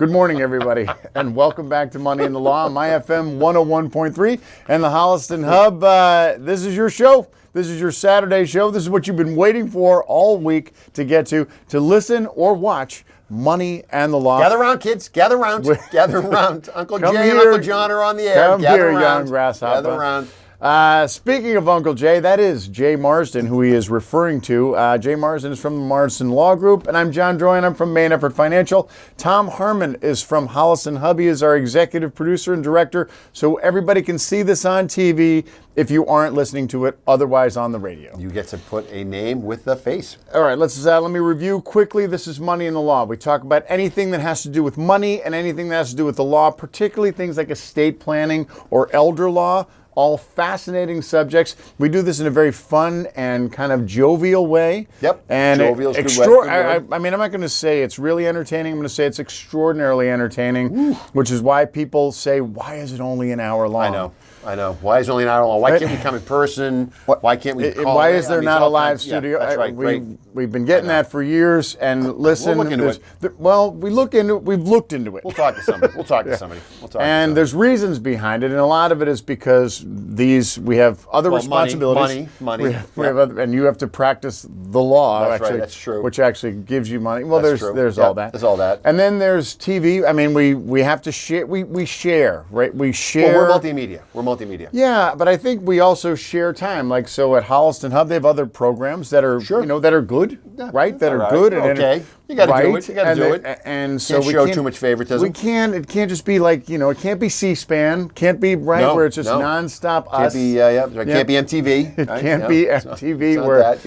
Good morning, everybody, and welcome back to Money in the Law on MyFM 101.3 and the Holliston Hub. This is your show. This is your Saturday show. This is what you've been waiting for all week to get to listen or watch Money and the Law. Gather around, kids. Gather around. Gather around. Uncle Jay and here. Uncle John are on the air. Come Gather here, around. young grasshopper. Gather around. Speaking of Uncle Jay, that is Jay Marsden, who he is referring to. Jay Marsden is from the Marsden Law Group, and I'm John Droyan. I'm from Main Effort Financial. Tom Harmon is from Holliston Hub. He is our executive producer and director, so everybody can see this on TV if you aren't listening to it otherwise on the radio. You get to put a name with the face. All right, let me review quickly. This is Money in the Law. We talk about anything that has to do with money and anything that has to do with the law, particularly things like estate planning or elder law. All fascinating subjects. We do this in a very fun and kind of jovial way. Yep. And jovial is good word. I mean, I'm not going to say it's really entertaining. I'm going to say it's extraordinarily entertaining, which is why people say, why is it only an hour long? I know. Why is it only an hour long? Why can't we come in person? Why can't we call Why it? is there not a live studio? Yeah, that's right. We've been getting that for years, and listen. We'll look into it. We've looked into it. We'll talk to somebody. And there's reasons behind it, and a lot of it is because we have other responsibilities. Money. We have other, and you have to practice the law. That's right, that's true. Which actually gives you money. Well, That's there's true. all that. There's all that. And then there's TV. I mean, we have to share. We share, right? We share. Well, we're multimedia. Yeah, but I think we also share time. Like, so at Holliston Hub, they have other programs that are, that are good, right? That are good. And okay. You got to do it. You got to do it. And so we can't show too much favoritism. We can't. It can't just be like, it can't be C-SPAN. Can't be where it's just nonstop us. Can't be. It can't be MTV. It can't be MTV we're at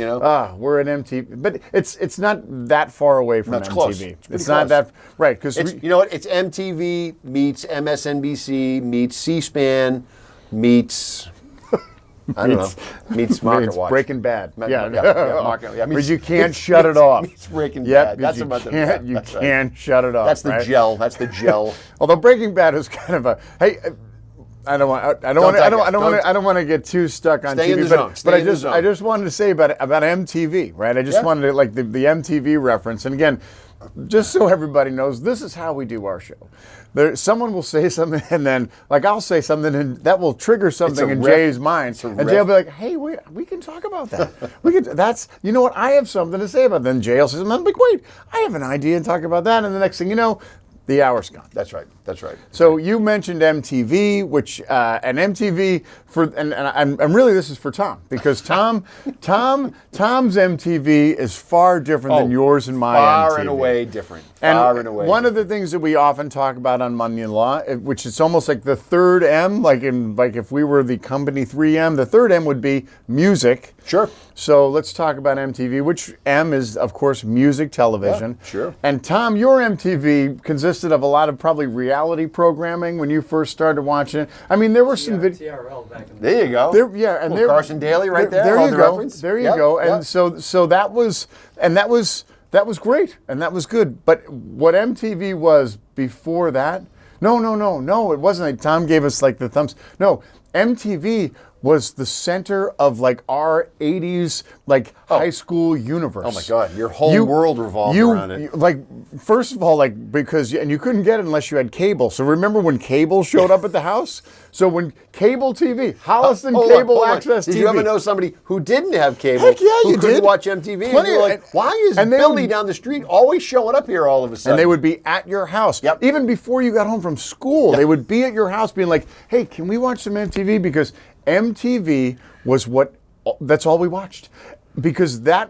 MTV. But it's not that far away from MTV. Close. It's not that right because you know what? It's MTV meets MSNBC meets C-SPAN meets. I don't know. Meets Market Watch. Breaking Bad. Market. But you can't shut it off. Meets Breaking Bad. That's you about can't, You can't shut it off. That's the gel. That's the gel. Although Breaking Bad is kind of a I don't want to get too stuck on Stay TV, in the zone. but I just wanted to say about MTV, right? I just wanted to like the MTV reference, and again, just so everybody knows, this is how we do our show. Someone will say something, and then I'll say something, and that will trigger something in Jay's mind, and Jay will be like, "Hey, we can talk about that. You know what? I have something to say about it." Then Jay will say something. I'm like, "Wait, I have an idea and talk about that," and the next thing you know, the hour's gone. That's right. So you mentioned MTV, which and MTV and I'm really, this is for Tom, because Tom's MTV is far different than yours and my far MTV. And away different. One of the things that we often talk about on Money in Law, which is almost like the third M, like if we were the company 3M, the third M would be music. Sure. So let's talk about MTV, which M is, of course, music television. Yeah, sure. And Tom, your MTV consisted of a lot of probably reality programming when you first started watching it. I mean, there were some TRL back in the There you go. Carson Daly right there. There you go. Reference. There you go. And so that was great, and that was good. But what MTV was before that, no, it wasn't. Like Tom gave us like the thumbs. No, MTV was the center of like our 80s high school universe. Oh my God, your whole world revolved around it. First of all, because you couldn't get it unless you had cable. So remember when cable showed up at the house? So when cable TV, Holliston Cable Access TV. Did you ever know somebody who didn't have cable? Heck yeah, who couldn't watch MTV? And you were like, why is Billy down the street always showing up here all of a sudden? And they would be at your house. Yep. Even before you got home from school, they would be at your house being like, hey, can we watch some MTV? Because MTV was that's all we watched. Because it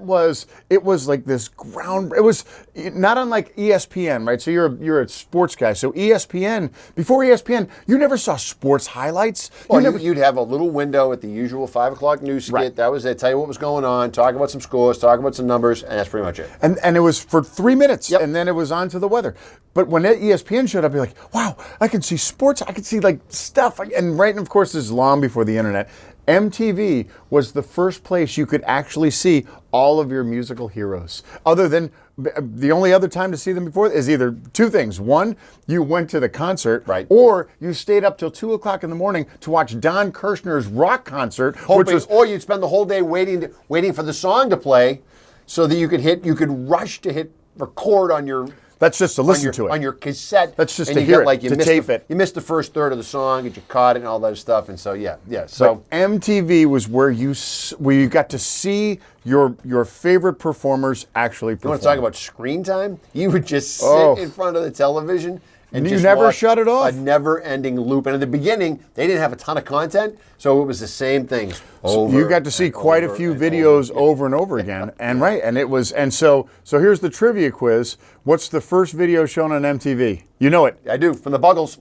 was like this it was not unlike ESPN, right? So you're a sports guy. So ESPN, before ESPN, you never saw sports highlights. You'd have a little window at the usual 5 o'clock news skit. Right. That was it. Tell you what was going on, talk about some scores, talk about some numbers, and that's pretty much it. And it was for 3 minutes, Yep. and then it was on to the weather. But when ESPN showed up, you're like, wow, I can see sports, I can see stuff. And of course, this is long before the internet. MTV was the first place you could actually see all of your musical heroes. Other than the only other time to see them before is either two things. One, you went to the concert, right, or you stayed up till 2 o'clock in the morning to watch Don Kirshner's rock concert, or you'd spend the whole day waiting for the song to play, so that you could rush to hit record on your That's just to listen to it. On your cassette. That's just and to you hear get, it, like, you to missed tape the, it. You missed the first third of the song, and you caught it and all that stuff. And so, yeah. So But MTV was where you got to see your favorite performers actually perform. you want to talk about screen time? You would just sit Oh. in front of the television and You just never watch shut it off? A never-ending loop. And in the beginning, they didn't have a ton of content, so it was the same things over. You got to see and quite a over few and videos over. over and over again, and right, and it was, and so here's the trivia quiz. What's the first video shown on MTV? You know it. I do, from the Buggles.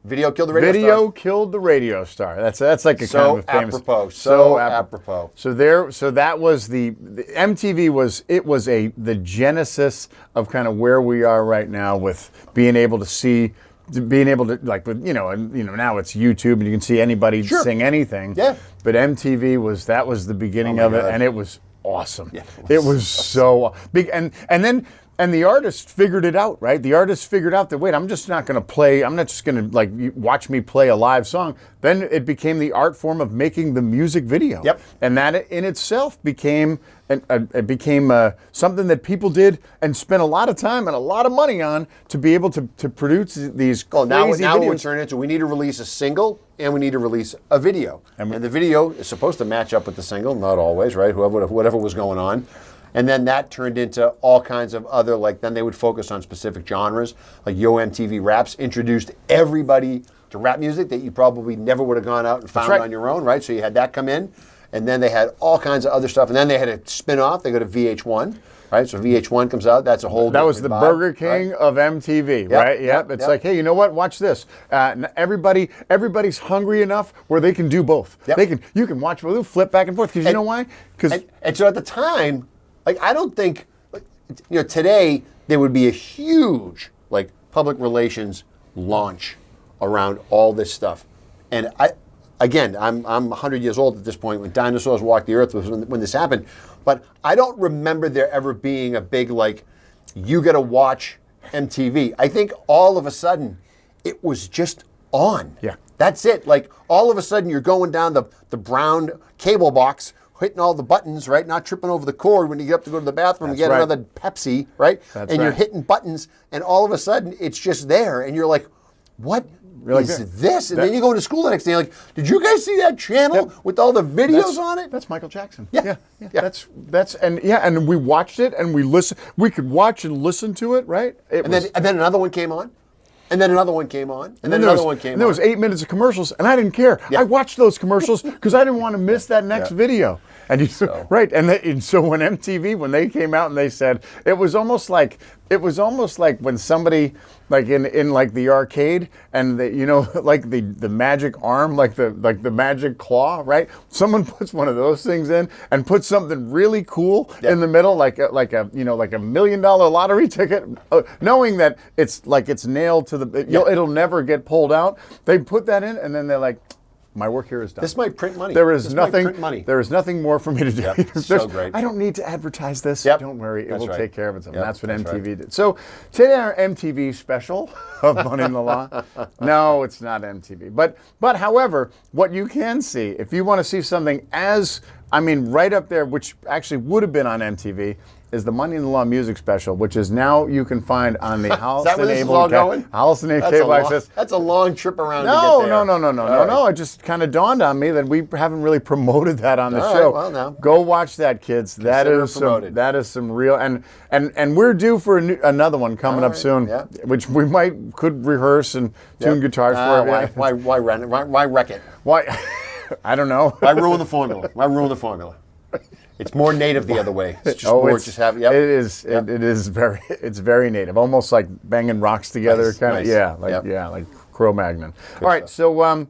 Video killed the radio Video star. killed the radio star. That's like a So kind of a famous. apropos. So apropos. So that was the MTV was the genesis of kind of where we are right now with being able to see. Being able to now it's YouTube and you can see anybody sing anything. Yeah. But MTV was the beginning of it, God. and it was awesome. Yeah, it was so big, and then the artist figured it out, right? The artist figured out that, wait, I'm just not going to play. I'm not just going to like watch me play a live song. Then it became the art form of making the music video. Yep. And that in itself became something that people did and spent a lot of time and a lot of money on to be able to produce these Well, crazy now videos. we're turning into, we need to release a single and we need to release a video. And the video is supposed to match up with the single, not always, right? Whatever was going on. And then that turned into all kinds of other, like, then they would focus on specific genres. Like Yo MTV Raps introduced everybody to rap music that you probably never would have gone out and found right. on your own, right? So you had that come in. And then they had all kinds of other stuff. And then they had a spin-off. They go to VH1, right? So VH1 comes out. That's a whole That was the different vibe, Burger King right? of MTV, right? Yep. It's like, hey, you know what? Watch this. Everybody's hungry enough where they can do both. Yep. You can watch. They'll flip back and forth because you know why? Because And so at the time, like, I don't think, today there would be a huge, like, public relations launch around all this stuff. And I'm 100 years old at this point. When dinosaurs walked the earth was when this happened. But I don't remember there ever being a big, like, you got to watch MTV. I think all of a sudden it was just on. Yeah. That's it. Like, all of a sudden you're going down the brown cable box, hitting all the buttons, right? Not tripping over the cord when you get up to go to the bathroom and That's get right. another Pepsi, right? That's and you're right. hitting buttons, and all of a sudden it's just there, and you're like, what like is that. this? And then you go to school the next day, like, did you guys see that channel with all the videos on it? That's Michael Jackson. Yeah. And we watched it and we listened. We could watch and listen to it, right? And then another one came on, and then another one came on, and then there another was, one came and there on. was 8 minutes of commercials, and I didn't care. Yeah. I watched those commercials because I didn't want to miss that next video. And right, and so when MTV, when they came out and they said, it was almost like when somebody, like in like the arcade, and like the magic arm, like the magic claw, right? Someone puts one of those things in and puts something really cool in the middle, like a $1 million lottery ticket, knowing that it's nailed to the, it'll never get pulled out. They put that in, and then they're like, my work here is done. This might print money. There is This might nothing. print money. There is nothing more for me to do. Yep, so great. I don't need to advertise this. Yep, Don't worry, it that's will right. take care of itself. Yep, That's what that's MTV right. did. So today our MTV special of Money in the Law. No, it's not MTV. But however, what you can see, if you want to see something right up there, which actually would have been on MTV, is the Money in the Law music special, which is now you can find on the House Is that where this is all going? Cable Access. That's a long trip around to No, get there. no. It just kind of dawned on me that we haven't really promoted that on the All right, show. well, now. Go watch that, kids. Consider it promoted. That is some real and we're due for another one coming up right, soon, yeah. which we could rehearse and tune guitars for. Why wreck it? Why? I don't know. Why ruin the formula? It's more native the other way. It's just more. Just have. Yep. It is. Yep. It is very. It's very native, almost like banging rocks together, Nice, kind of. nice. Yeah, like Cro-Magnon. All right. So,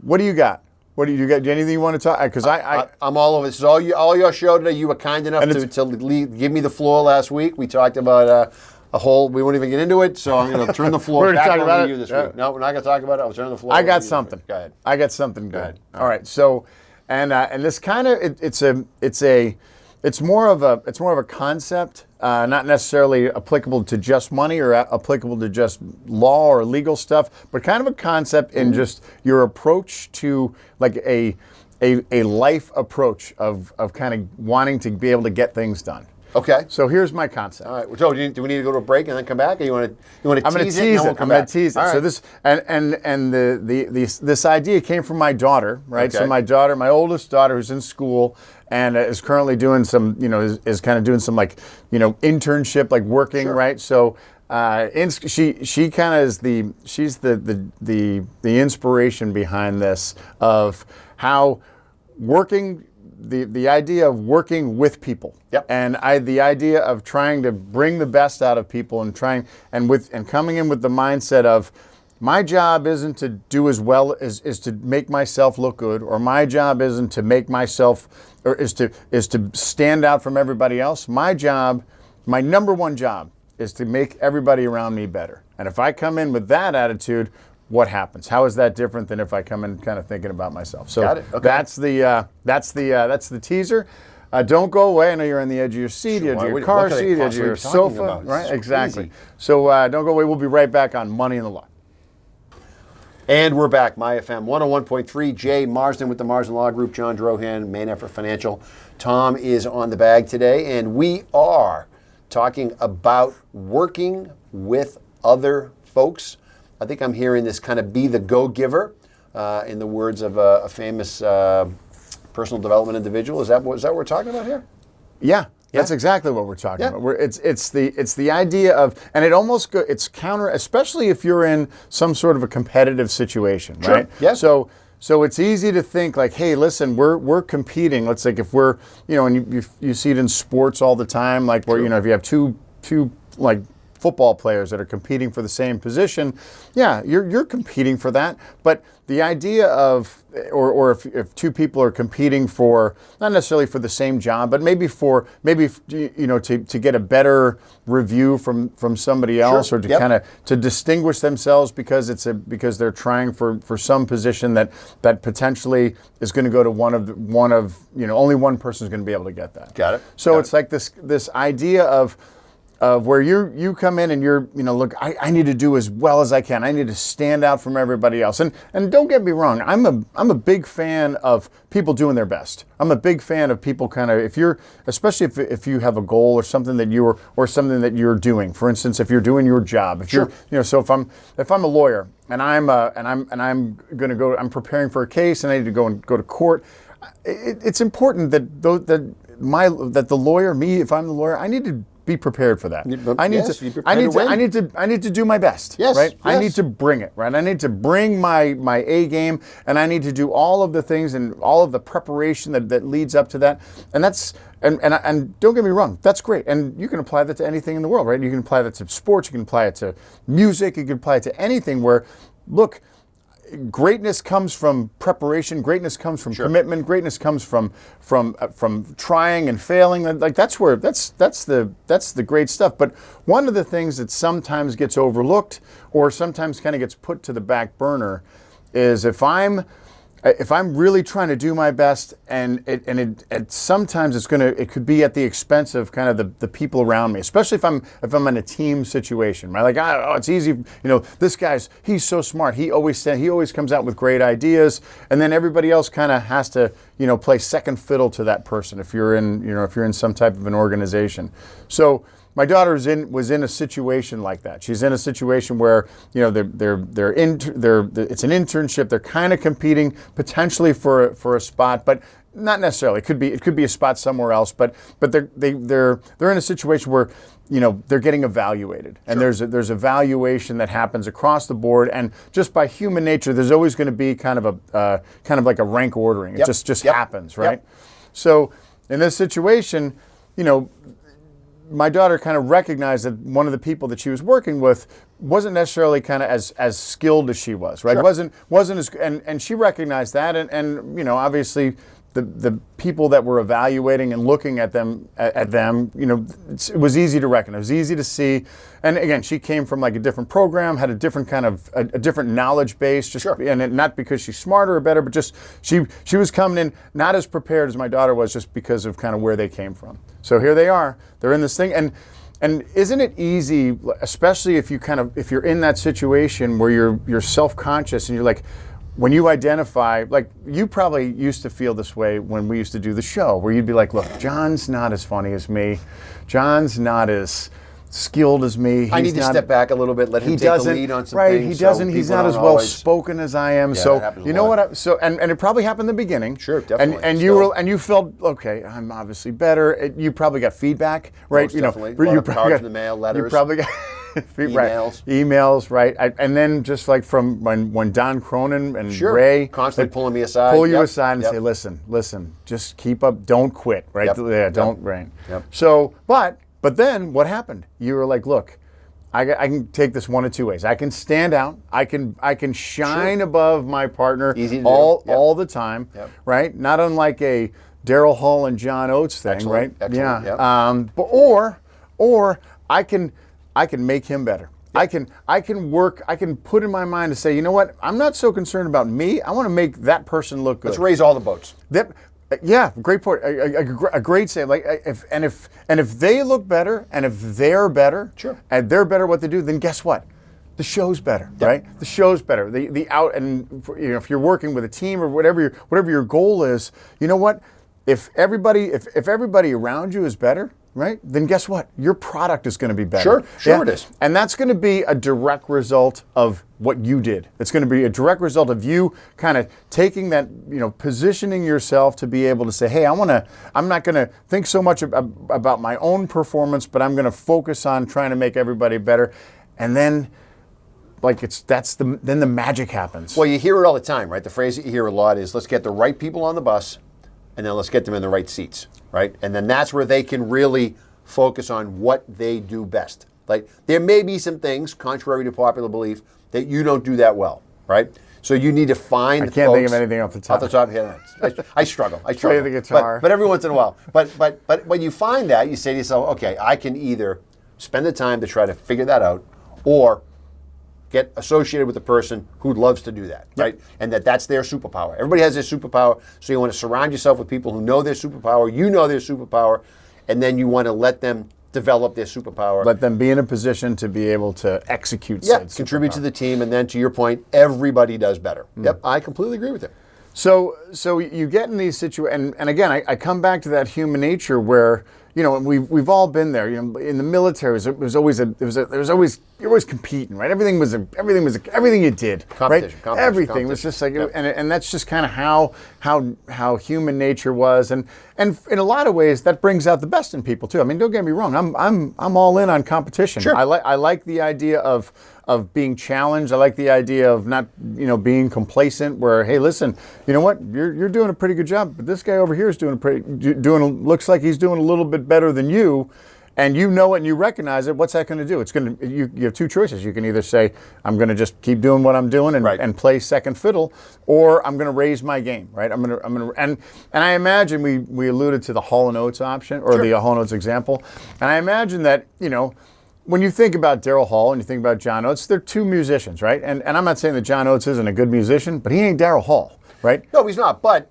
what do you got? What do you got? Anything you want to talk? Because I'm all over. This is all your show today. You were kind enough to give me the floor last week. We talked about a whole. We won't even get into it. So I'm going to turn the floor We're gonna back talk over about to it? you this Yeah. week. No, we're not going to talk about it. I'll turn the floor. I over got to you. something. Go ahead. I got something good. ahead. All right. So, and this kind of it's more of a concept, not necessarily applicable to just money or applicable to just law or legal stuff, but kind of a concept in just your approach to like a life approach of kind of wanting to be able to get things done. Okay. So here's my concept. All right. So do we need to go to a break and then come back, or you want to I'm going to tease tease it? And then it. we'll come I'm going back? to tease it. All So right. this and this idea came from my daughter, right? So Okay. my daughter, my oldest daughter, who's in school and is currently doing some, is kind of doing some internship, like working, Sure. right? So she kind of is she's the inspiration behind this of how working. The idea of working with people, Yep. and the idea of trying to bring the best out of people and coming in with the mindset of my job isn't to do as well as is to make myself look good, or my job isn't to make myself or is to stand out from everybody else. My number one job is to make everybody around me better. And if I come in with that attitude, what happens? How is that different than if I come in kind of thinking about myself? So Got it. Okay. that's the teaser. Don't go away. I know you're on the edge of your seat, Sure. edge of your What car could I seat, edge of possibly your be talking sofa. about? Right? It's Exactly. crazy. So don't go away. We'll be right back on Money in the Law. And we're back. My FM 101.3. Jay Marsden with the Marsden Law Group. John Drohan, Main Effort Financial. Tom is on the bag today, and we are talking about working with other folks. I think I'm hearing this kind of be the go-giver, in the words of a famous personal development individual. Is that what we're talking about here? Yeah. That's Yeah. exactly what we're talking Yeah. about. It's the idea of, and it almost it's counter, especially if you're in some sort of a competitive situation, Sure. right? Yeah. So it's easy to think like, hey, listen, we're competing. Let's say if we're, and you see it in sports all the time, like where if you have two like football players that are competing for the same position, yeah, you're competing for that. But the idea of, or if two people are competing for, not necessarily for the same job, but maybe to get a better review from somebody else, Sure. or to Yep. kind of to distinguish themselves because they're trying for some position that potentially is going to go to one of only one person is going to be able to get that. Got it. So Got it's like this idea of where you come in and you're, look, I need to do as well as I can. I need to stand out from everybody else. And don't get me wrong, I'm a big fan of people doing their best. I'm a big fan of people kind of, especially if you have a goal or something that something that you're doing. For instance, if you're doing your job, if Sure. you're, so if I'm a lawyer and I'm going to go, I'm preparing for a case and I need to go to court. It's important that the lawyer, me, if I'm the lawyer, I need to be prepared for that. I need to do my best. Yes, Right. I yes. need to bring it. Right. I need to bring my A game, and I need to do all of the things and all of the preparation that leads up to that. And that's and don't get me wrong, that's great. And you can apply that to anything in the world, right? You can apply that to sports. You can apply it to music. You can apply it to anything. Where, look, greatness comes from preparation. Greatness comes from commitment. Greatness comes from trying and failing. Like that's the great stuff. But one of the things that sometimes gets overlooked or sometimes kind of gets put to the back burner is if I'm really trying to do my best, and sometimes it could be at the expense of kind of the people around me, especially if I'm in a team situation, right? Like, it's easy, this he's so smart. He always comes out with great ideas, and then everybody else kind of has to, play second fiddle to that person if you're in some type of an organization. So my daughter was in a situation like that. She's in a situation where it's an internship. They're kind of competing potentially for a spot, but not necessarily. It could be a spot somewhere else. But they're in a situation where they're getting evaluated, and there's evaluation that happens across the board, and just by human nature, there's always going to be kind of like a rank ordering. It just happens, right? Yep. So in this situation, my daughter kind of recognized that one of the people that she was working with wasn't necessarily kind of as skilled as she was, right? Sure. Wasn't as, and she recognized that, and obviously the people that were evaluating and looking at them, it was easy to recognize. It was easy to see. And again, she came from like a different program, had a different kind of a different knowledge base, and not because she's smarter or better, but just she was coming in not as prepared as my daughter was, just because of kind of where they came from. So here they are. They're in this thing, and isn't it easy, especially if you're in that situation where you're self-conscious and you're like, when you identify, like you probably used to feel this way when we used to do the show, where you'd be like, look, John's not as funny as me. John's not as skilled as me. I need to step back a little bit, let him take the lead on some right, things. He doesn't. He's not as well spoken as I am. Yeah, so that happens you a know lot. what? And it probably happened in the beginning. Sure, definitely. And you felt okay. I'm obviously better. You probably got feedback, right? Most definitely. A lot of cards in the mail, letters. You probably got emails. Emails, right? And then just like from when Don Cronin and Sure. Ray Constantly pulling me aside. pull you Yep. aside and Yep. say, listen, just keep up, don't quit, right? Yep. Yeah, don't Yep. right. Yep. So, but then what happened? You were like, look, I can take this one of two ways. I can stand out. I can shine Sure. above my partner Easy to do. Yep. all the time, Yep. right? Not unlike a Daryl Hall and John Oates thing, Excellent. right? Excellent. Yeah. Yep. Or I can make him better. I can work. I can put in my mind to say, you know what? I'm not so concerned about me. I want to make that person look good. Let's raise all the boats. Yeah, great point. A great say. Like if they look better, and if they're better, Sure. and they're better at what they do, then guess what? The show's better, right? The show's better. The out and if you're working with a team or whatever your goal is, you know what? If everybody around you is better, right? Then guess what? Your product is going to be better. Sure it is. And that's going to be a direct result of what you did. It's going to be a direct result of you kind of taking that, positioning yourself to be able to say, hey, I'm not going to think so much about my own performance, but I'm going to focus on trying to make everybody better. And then then the magic happens. Well, you hear it all the time, right? The phrase that you hear a lot is, let's get the right people on the bus, and then let's get them in the right seats, right? And then that's where they can really focus on what they do best. Like, there may be some things, contrary to popular belief, that you don't do that well, right? So you need to find. I can't think of anything off the top. Off the top of your head. I struggle. Play the guitar. But every once in a while. But when you find that, you say to yourself, okay, I can either spend the time to try to figure that out, or get associated with a person who loves to do that, right? And that's their superpower. Everybody has their superpower, so you want to surround yourself with people who know their superpower, you know their superpower, and then you want to let them develop their superpower. Let them be in a position to be able to execute said superpower. Contribute to the team, and then to your point, everybody does better. Yep, I completely agree with you. So you get in these situations, and again, I come back to that human nature where, we've all been there. In the military, you're always competing, right? Everything you did, Competition, right? Everything was just like, and that's just kind of how human nature was, and in a lot of ways that brings out the best in people too. I mean, don't get me wrong, I'm all in on competition. Sure. I like the idea of being challenged. I like the idea of not, being complacent. Where, hey, listen, you know what? You're doing a pretty good job, but this guy over here is looks like he's doing a little bit better than you, and you know it and you recognize it. What's that going to do? It's going to you have two choices. You can either say, I'm going to just keep doing what I'm doing and play second fiddle, or I'm going to raise my game, right? And I imagine we alluded to the Hall & Oates option or the Hall & Oates example, and I imagine that when you think about Daryl Hall and you think about John Oates, they're two musicians, right? And I'm not saying that John Oates isn't a good musician, but he ain't Daryl Hall, right? No, he's not. But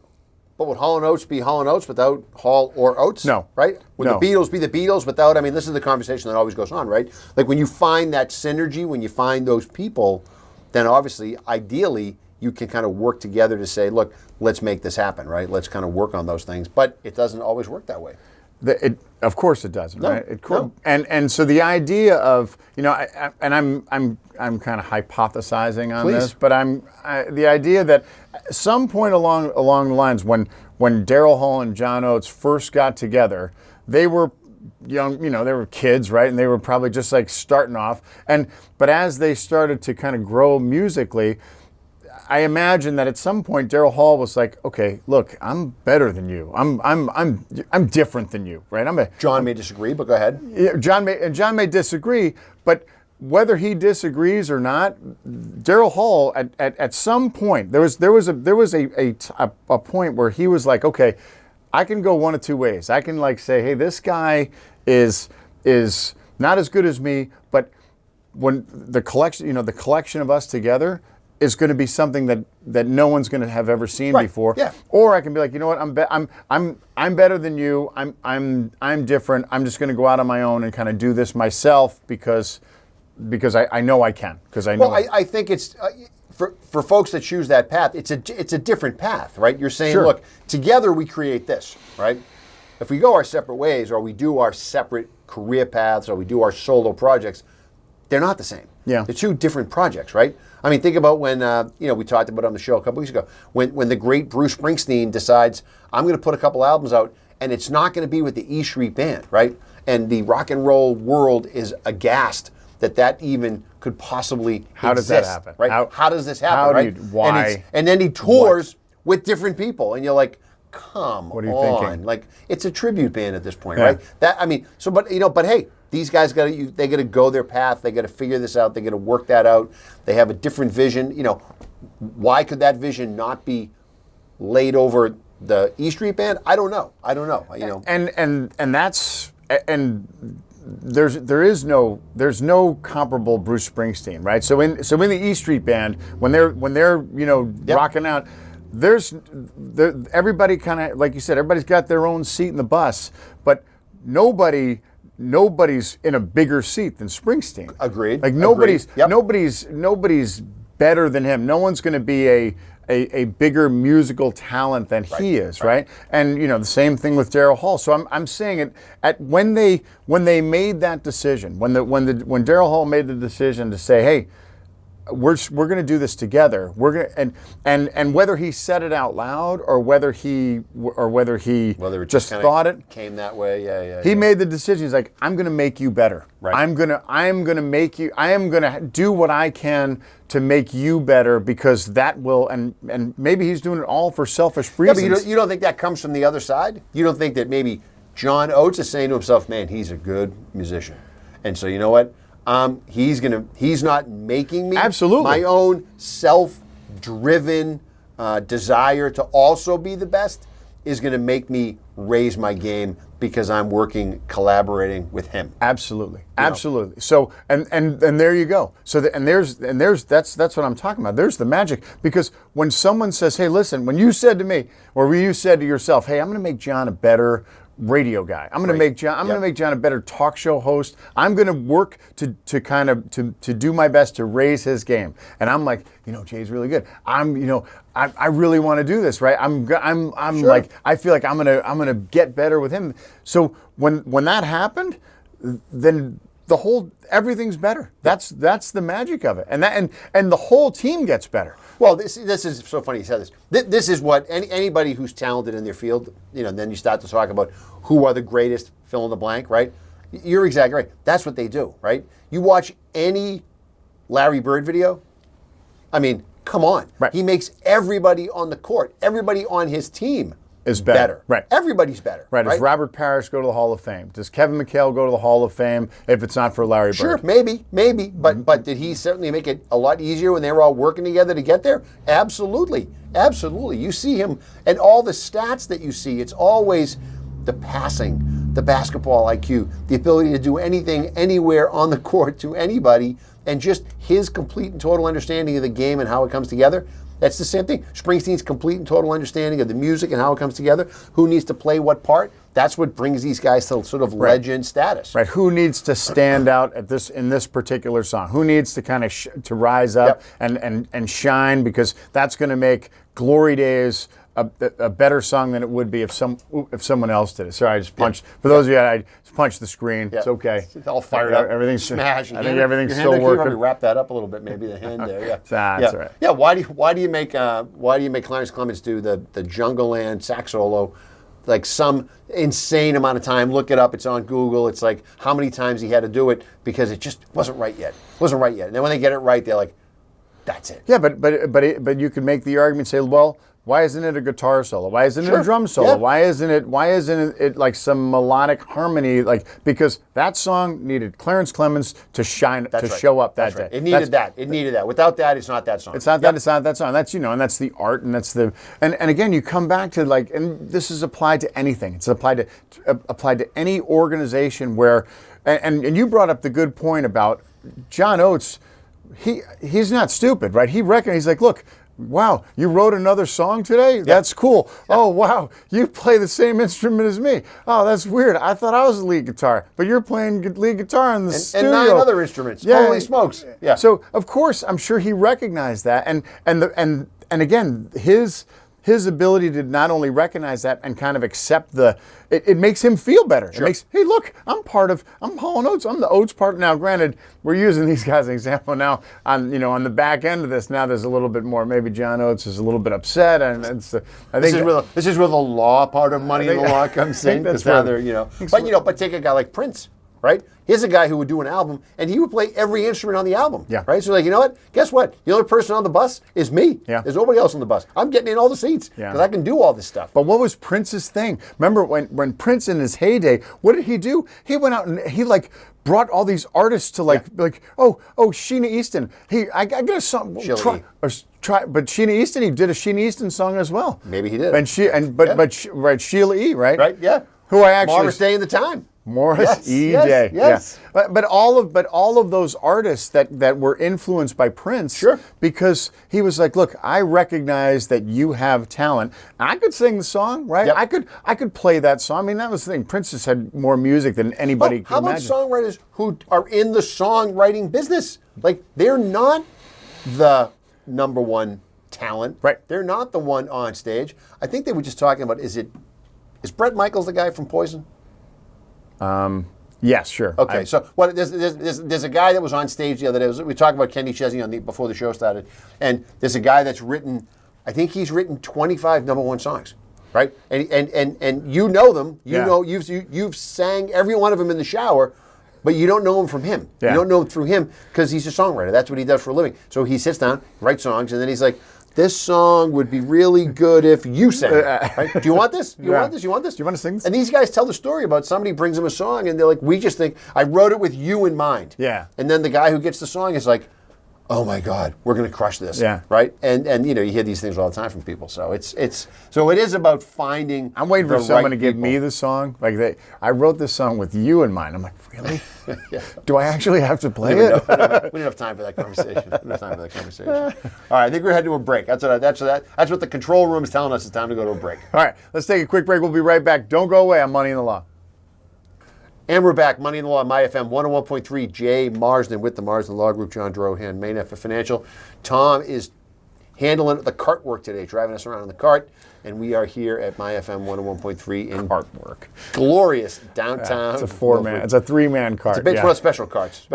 would Hall & Oates be Hall & Oates without Hall or Oates? No. Right? Would No. the Beatles be the Beatles without, this is the conversation that always goes on, right? Like when you find that synergy, when you find those people, then obviously, ideally, you can kind of work together to say, look, let's make this happen, right? Let's kind of work on those things. But it doesn't always work that way. Of course it doesn't, No, right? no. And so the idea of I'm kind of hypothesizing on Please. this, but the idea that at some point along the lines when Daryl Hall and John Oates first got together, they were young, they were kids, right? And they were probably just like starting off, but as they started to kind of grow musically, I imagine that at some point Daryl Hall was like, okay, look, I'm better than you. I'm different than you, right? John may disagree, but go ahead. Yeah, John may disagree, but whether he disagrees or not, Daryl Hall at some point there was a point where he was like, okay, I can go one of two ways. I can like say, hey, this guy is not as good as me, but when the collection of us together is going to be something that no one's going to have ever seen before. Yeah. Or I can be like, you know what, I'm better than you. I'm different. I'm just going to go out on my own and kind of do this myself because I know I can. Because I know. Well, I think it's for folks that choose that path, it's a different path, right? You're saying, Sure. look, together we create this, right? If we go our separate ways, or we do our separate career paths, or we do our solo projects, they're not the same. Yeah. They're two different projects, right? I mean, think about when we talked about it on the show a couple weeks ago, when the great Bruce Springsteen decides, I'm going to put a couple albums out, and it's not going to be with the E Street Band, right? And the rock and roll world is aghast that even could possibly How does exist, that happen? Right? How does this happen? how do Right? you- why? And then he tours with different people, and you're like, come What are you on, thinking? like it's a tribute band at this point, Yeah. right? But hey, these guys they got to go their path. They got to figure this out. They got to work that out. They have a different vision. Why could that vision not be laid over the E Street Band? I don't know. And that's and there's no comparable Bruce Springsteen, right? So in the E Street Band, when they're rocking out, everybody kind of, like you said, everybody's got their own seat in the bus, but nobody's in a bigger seat than Springsteen. Agreed. Like Agreed. Yep. nobody's better than him. No one's going to be a bigger musical talent than he is, right? And the same thing with Daryl Hall. So I'm saying it when they made that decision, when Daryl Hall made the decision to say, hey, we're going to do this together. We're going and whether he said it out loud or whether he just thought it came that way. Yeah. He made the decision. He's like, I'm going to make you better. Right. I am going to do what I can to make you better, because that will, and maybe he's doing it all for selfish reasons. Yeah, but you don't think that comes from the other side? You don't think that maybe John Oates is saying to himself, man, he's a good musician. And so you know what? He's not making me Absolutely. my own self-driven desire to also be the best is going to make me raise my game because I'm collaborating with him. Absolutely. So and there you go. So that's what I'm talking about. There's the magic, because when someone says, hey, listen, when you said to me, or when you said to yourself, hey, I'm going to make John a better radio guy. I'm going to make John a better talk show host. I'm going to work to do my best to raise his game. And I'm like, Jay's really good. I really want to do this, right? I'm Sure. like, I feel like I'm going to get better with him. So when that happened, then everything's better. That's the magic of it. And the whole team gets better. Well, this is so funny you said this. This is what anybody who's talented in their field, then you start to talk about who are the greatest, fill in the blank, right? You're exactly right. That's what they do, right? You watch any Larry Bird video, I mean, come on. Right. He makes everybody on the court, everybody on his team is better. Right. Everybody's better. Right. Does Robert Parrish go to the Hall of Fame? Does Kevin McHale go to the Hall of Fame if it's not for Larry Bird? Sure, maybe. But did he certainly make it a lot easier when they were all working together to get there? Absolutely. You see him, and all the stats that you see, it's always the passing, the basketball IQ, the ability to do anything, anywhere on the court to anybody, and just his complete and total understanding of the game and how it comes together. That's the same thing. Springsteen's complete and total understanding of the music and how it comes together, who needs to play what part. That's what brings these guys to sort of legend status. Right. Who needs to stand out in this particular song? Who needs to kind of to rise up and shine, because that's going to make Glory Days a better song than it would be if someone else did it. Sorry, I just punched. For those of you, I just punched the screen. It's okay. It's all fired up. Everything's smashed. I think everything's your still hand, working. Probably wrap that up a little bit, maybe the hand there. Yeah, That's right. Yeah. Why do you make Clarence Clemens do the Jungle Land sax solo? Like some insane amount of time. Look it up. It's on Google. It's like how many times he had to do it because it just wasn't right yet. And then when they get it right, they're like, that's it. Yeah, but you could make the argument, say, well, why isn't it a guitar solo? Why isn't it a drum solo? Yeah. Why isn't it like some melodic harmony? Like, because that song needed Clarence Clemens to shine, show up that day. It needed that. Without that, it's not that song. It's not that. It's not that song. That's and that's the art, and that's the and again, you come back to and this is applied to anything. It's applied to any organization where, and you brought up the good point about John Oates. He's not stupid, right? He's like, look, wow, you wrote another song today? That's cool. Oh, wow, you play the same instrument as me. Oh, that's weird. I thought I was a lead guitar, but you're playing lead guitar in the studio. And 9 other instruments. Yeah. Holy smokes. Yeah. So, of course, I'm sure he recognized that. And again, his ability to not only recognize that and kind of accept it makes him feel better. Sure. It makes, hey, look, I'm Hall & Oates. I'm the Oates part. Now, granted, we're using these guys as an example now on the back end of this. Now there's a little bit more. Maybe John Oates is a little bit upset, and This is where the law part of Money in the Law comes in. Because now they're, but take a guy like Prince, right? Here's a guy who would do an album, and he would play every instrument on the album. Yeah. Right? So, like, you know what? Guess what? The only person on the bus is me. Yeah. There's nobody else on the bus. I'm getting in all the seats because I can do all this stuff. But what was Prince's thing? Remember when Prince in his heyday, what did he do? He went out and he brought all these artists to Sheena Easton. I got a song. But Sheena Easton, he did a Sheena Easton song as well. Maybe he did. But Sheila E. Right? Right. Yeah. Who I actually Morris Day in the Time. Morris E.J. Yes. Yeah. But all of those artists that were influenced by Prince, sure, because he was like, look, I recognize that you have talent. I could sing the song, right? Yep. I could play that song. I mean, that was the thing. Prince has had more music than anybody could imagine. How about songwriters who are in the songwriting business? Like, they're not the number one talent. Right. They're not the one on stage. I think they were just talking about, is Bret Michaels the guy from Poison? Yes, sure. Okay, there's a guy that was on stage the other day. We talked about Kenny Chesney before the show started, and there's a guy that's written, I think he's written 25 number one songs, right? And you know them. You know you've sang every one of them in the shower, but you don't know them from him. Yeah. You don't know them through him because he's a songwriter. That's what he does for a living. So he sits down, writes songs, and then he's like, this song would be really good if you sang it. Right? Do you want this? Do you want this? You want this? Do you want to sing this? And these guys tell the story about somebody brings them a song, and they're like, we just think, I wrote it with you in mind. Yeah. And then the guy who gets the song is like, oh my God, we're going to crush this. Yeah. Right? And you hear these things all the time from people. So it is about finding. I'm waiting for someone to give people. me the song. I wrote this song with you in mind. I'm like, really? Yeah. Do I actually have to play it? We don't have time for that conversation. All right, I think we're heading to a break. That's what the control room is telling us. It's time to go to a break. All right, let's take a quick break. We'll be right back. Don't go away on Money in the Law. And we're back. Money in the Law, My FM 101.3. Jay Marsden with the Marsden Law Group. John Drohan, Main F for Financial. Tom is handling the cart work today, driving us around in the cart. And we are here at My FM 101.3 in Cart work. Glorious downtown. It's a 4-man. It's a 3-man cart. It's a big one of special carts.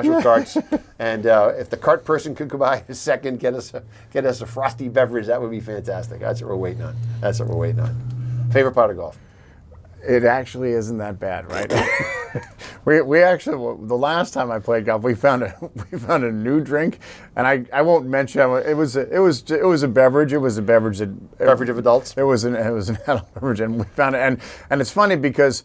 And if the cart person could come by a second, get us a frosty beverage, that would be fantastic. That's what we're waiting on. Favorite part of golf? It actually isn't that bad, right? we actually, the last time I played golf, we found a new drink, and I won't mention it. It was a beverage. It was a beverage that beverage of adults. It was an adult beverage, and we found it. And it's funny because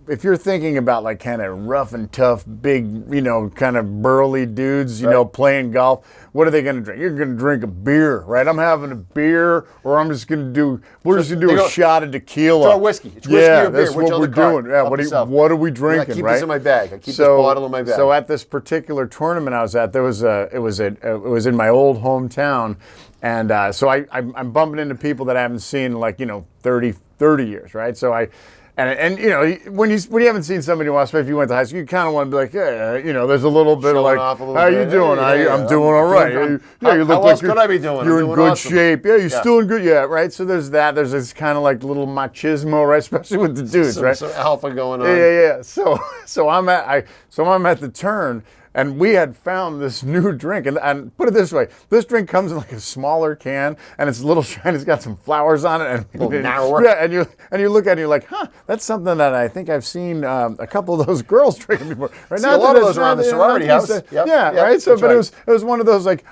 if you're thinking about like kind of rough and tough, big, kind of burly dudes, playing golf, what are they going to drink? You're going to drink a beer, right? I'm having a beer, or we're just going to do a shot of tequila. Throw whiskey. It's whiskey or beer. That's what we're doing. Yeah, what are we drinking, I keep right? this in my bag. I keep this bottle in my bag. So at this particular tournament I was at, it was in my old hometown, and so I'm bumping into people that I haven't seen in 30 years, right? So And when you haven't seen somebody in a while, especially if you went to high school, you kind of want to be like, there's a little bit of like, how you doing? I'm doing all right. You look how else could I be doing? You're in good awesome. shape. Yeah, you're still in good. Yeah, right. So there's that. There's this kind of like little machismo, right? Especially with the dudes, right? Some alpha going on. Yeah. So I'm at the turn. And we had found this new drink, and put it this way: this drink comes in like a smaller can, and it's a little shiny. It's got some flowers on it, and a little narrower. Yeah, and you look at it, and you're like, that's something that I think I've seen a couple of those girls drinking before. Right? See, a lot of those around the sorority house. Right. So, but it was one of those like,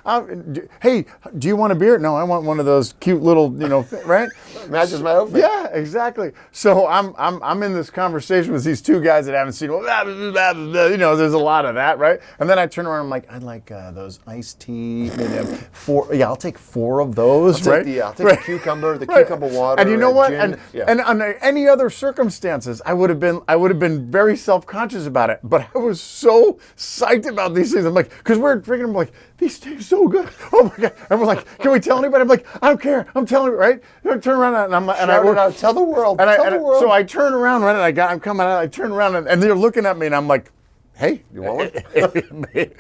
hey, do you want a beer? No, I want one of those cute little, right? Matches my outfit. Yeah, exactly. So I'm in this conversation with these two guys that I haven't seen. There's a lot of that, right? And then I turn around, I'm like, I'd like those iced tea. Four. Yeah, I'll take 4 of those. I'll take the cucumber, cucumber water. And you know what? Gin. And under any other circumstances, I would have been very self-conscious about it. But I was so psyched about these things. I'm like, because we're drinking them, like, these taste so good. Oh my God. And we're like, can we tell anybody? I'm like, I don't care. I'm telling you, right? I turn around and I'm Shout it out. Tell the world. Tell the world. So I turn around, right? And I'm coming out. I turn around and they're looking at me and I'm like, hey, you want one?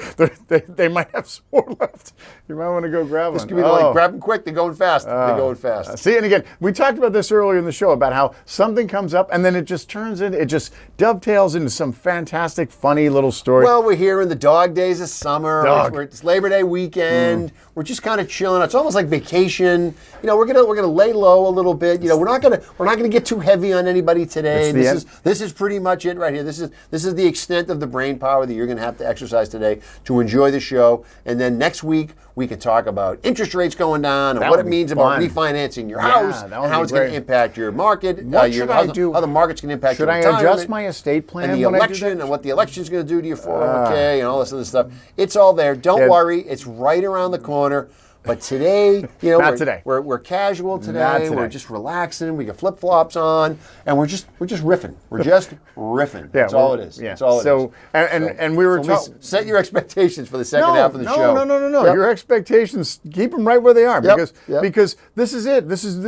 they might have some more left. You might want to go grab This one. could be like, grab them quick. They're going fast. They're going fast. See, and again, we talked about this earlier in the show about how something comes up and then it just it just dovetails into some fantastic, funny little story. Well, we're here in the dog days of summer. Dog. It's Labor Day weekend. We're just kind of chilling. It's almost like vacation. You know, we're gonna lay low a little bit. You know, we're not gonna get too heavy on anybody today. This is pretty much it right here. This is the extent of the brain power that you're gonna have to exercise today to enjoy the show. And then next week we can talk about interest rates going down and what it means about refinancing your house and how it's going to impact your market. What should I do? How the market's going to impact your retirement. Should I adjust my estate plan? And the election and what the election is going to do to your 401k and all this other stuff. It's all there. Don't worry. It's right around the corner. But today, you know, we're casual today. We're just relaxing. We got flip flops on, and we're just riffing. We're just riffing. Yeah, that's all it is. Yeah. That's all it is. And we were set your expectations for the second half of the show. No. Yep. Your expectations, keep them right where they are because this is it. This is